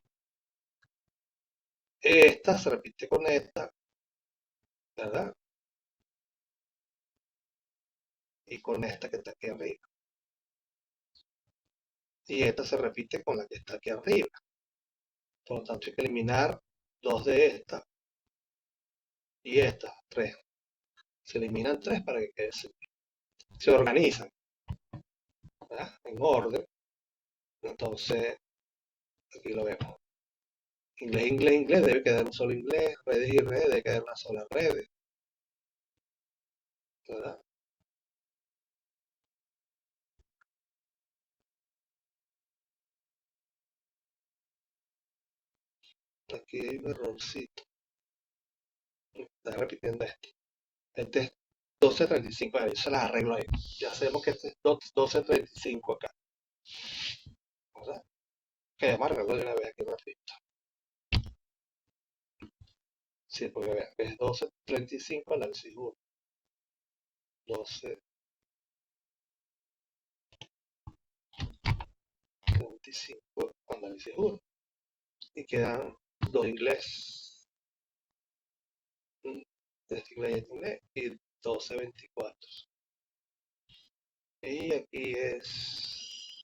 esta se repite con esta, ¿verdad? Y con esta que está aquí arriba. Y esta se repite con la que está aquí arriba. Por lo tanto, hay que eliminar dos de estas y estas, tres. Se eliminan tres para que quede se organizan, ¿verdad? En orden. Entonces, aquí lo vemos. Inglés, inglés, inglés, debe quedar un solo inglés. Redes y redes, debe quedar una sola red, ¿verdad? Aquí hay un errorcito. Está repitiendo esto. Este es 1235, yo se las arreglo ahí. Ya sabemos que este es 1235 acá, ¿verdad? Que vamos a arreglarlo de una vez aquí rapidito. Sí, porque vean, es 1235 análisis 1. 1235 análisis 1. Y quedan dos inglés. Este inglés y 1224. Y aquí es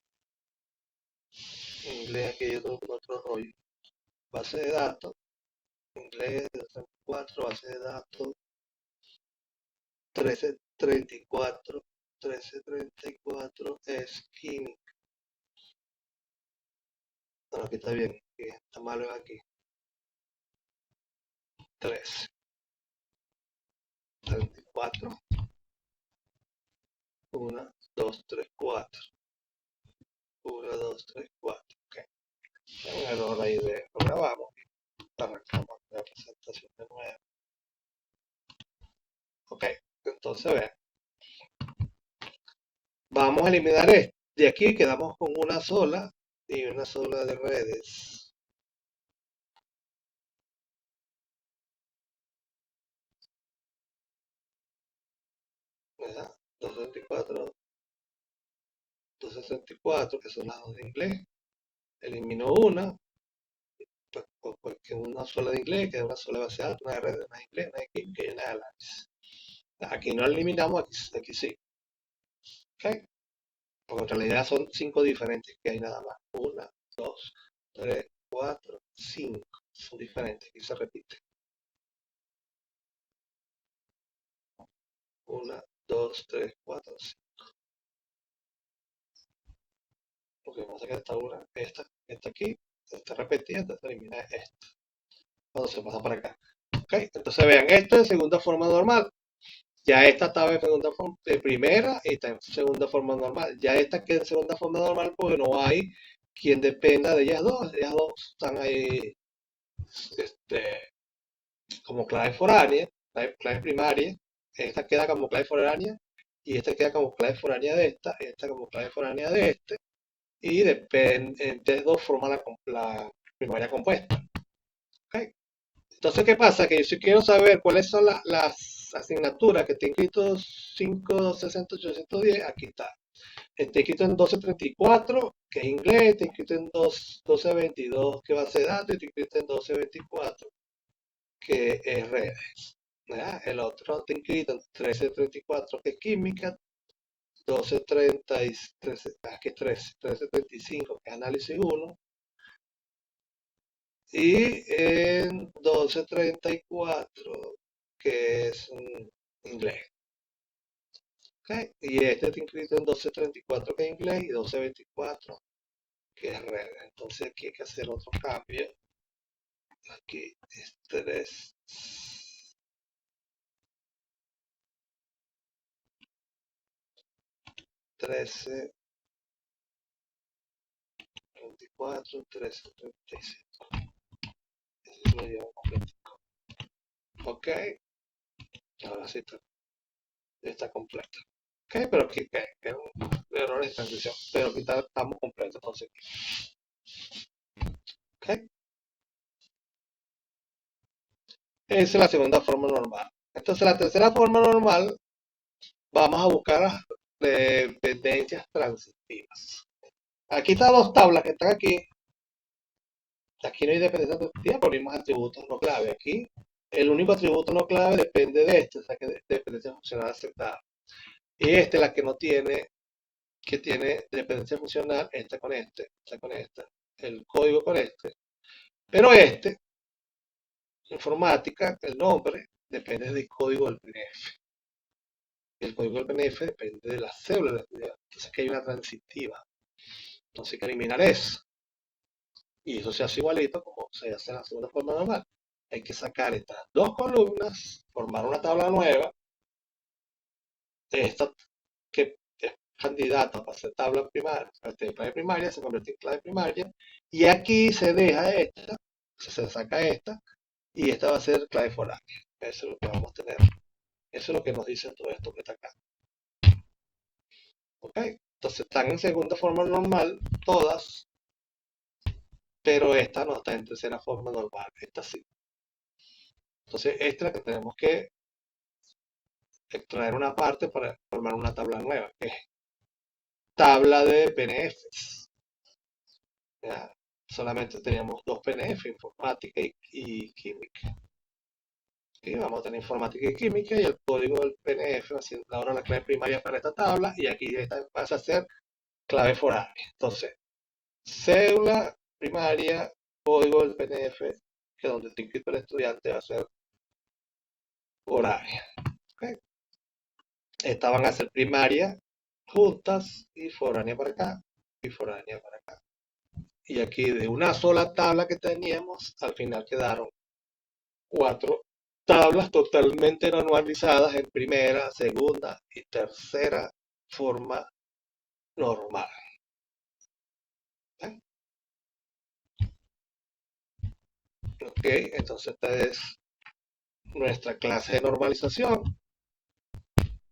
inglés, aquí hay otro rollo. Base de datos, inglés 4, base de datos 1334. 1334 es química. No, aquí está bien, aquí está malo aquí. 13, 34, 1, 2, 3, 4. 1, 2, 3, 4. Ok. Hay un error ahí de lo grabamos. Arrancamos la presentación de nuevo. Ok, entonces vean. Vamos a eliminar esto. De aquí quedamos con una sola y una sola de redes. ¿Verdad? 264, 264, que son las dos de inglés. Elimino una, porque una sola de inglés, que es una sola base de datos, una de redes, una de inglés, una de química y una de análisis. Aquí no eliminamos, aquí sí. ¿Ok? Porque en realidad son 5 diferentes que hay nada más. 1, 2, 3, 4, 5. Son diferentes, aquí se repite. 1, 2, 3, 4, 5. Porque vamos a sacar esta una, esta aquí, esta repetida, entonces elimina esta. Cuando se pasa para acá. Ok, entonces vean, esto es segunda forma normal. Ya esta estaba en segunda forma, de primera y está en segunda forma normal. Ya esta queda en segunda forma normal porque no hay quien dependa de ellas dos. Ellas dos están ahí como clave foránea, clave primaria. Esta queda como clave foránea y esta queda como clave foránea de esta, esta como clave foránea de este. Y depende, de dos forman la primaria compuesta. ¿Okay? Entonces, ¿qué pasa? Que si quiero saber cuáles son las asignaturas que está inscrito 560, 810, aquí está. Está inscrito en 1234, que es inglés, está inscrito en 1222, que es base de datos, está inscrito en 1224, que es redes. ¿Verdad? El otro está inscrito en 1334, que es química, 1230, 1335, que es análisis 1, y en 1234, que es inglés. ¿Okay? Y este está inscrito en 1234, que es inglés, y 1224, que es red. Entonces aquí hay que hacer otro cambio. Aquí es 3, 13, 24, 13, 35. Eso lo llevo completo. Ok, ahora sí está completo. Ok, pero aquí que es un error de transición. Pero aquí estamos completos. Entonces, ok. Esa es la segunda forma normal. Entonces, la tercera forma normal, vamos a buscar las dependencias transitivas. Aquí están dos tablas que están aquí. Aquí no hay dependencia transitiva por mismos atributos no clave. Aquí el único atributo no clave depende de este, o sea que es dependencia funcional aceptada. Y este, la que no tiene, que tiene dependencia funcional, esta con este, esta con esta, el código con este. Pero este, informática, el nombre, depende del código del PDF. El código del PDF depende de la célula del estudiante. Entonces aquí hay una transitiva. Entonces hay que eliminar eso. Y eso se hace igualito como se hace en la segunda forma normal. Hay que sacar estas dos columnas, formar una tabla nueva. Esta que es candidata para ser tabla primaria, clave primaria, se convierte en clave primaria. Y aquí se deja esta, se saca esta, y esta va a ser clave foránea. Eso es lo que vamos a tener. Eso es lo que nos dice todo esto que está acá. ¿Ok? Entonces están en segunda forma normal todas, pero esta no está en tercera forma normal. Esta sí. Entonces esta es la que tenemos que extraer una parte para formar una tabla nueva, que es tabla de PNFs. ¿Ya? Solamente teníamos dos PNF, informática y química. Y vamos a tener informática y química y el código del PNF haciendo ahora la clave primaria para esta tabla y aquí esta pasa a ser clave foránea. Entonces, célula primaria, código del PNF, que donde está inscrito el estudiante va a ser foránea. ¿Okay? Estas van a ser primaria juntas y foránea para acá y foránea para acá. Y aquí de una sola tabla que teníamos, al final quedaron 4 tablas totalmente normalizadas en primera, segunda y tercera forma normal. ¿Eh? Ok, entonces esta es nuestra clase de normalización.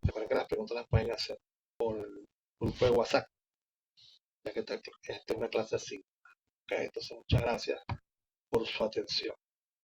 Recuerden que las preguntas las pueden hacer por el grupo de WhatsApp, ya que esta es una clase así. Ok, entonces muchas gracias por su atención.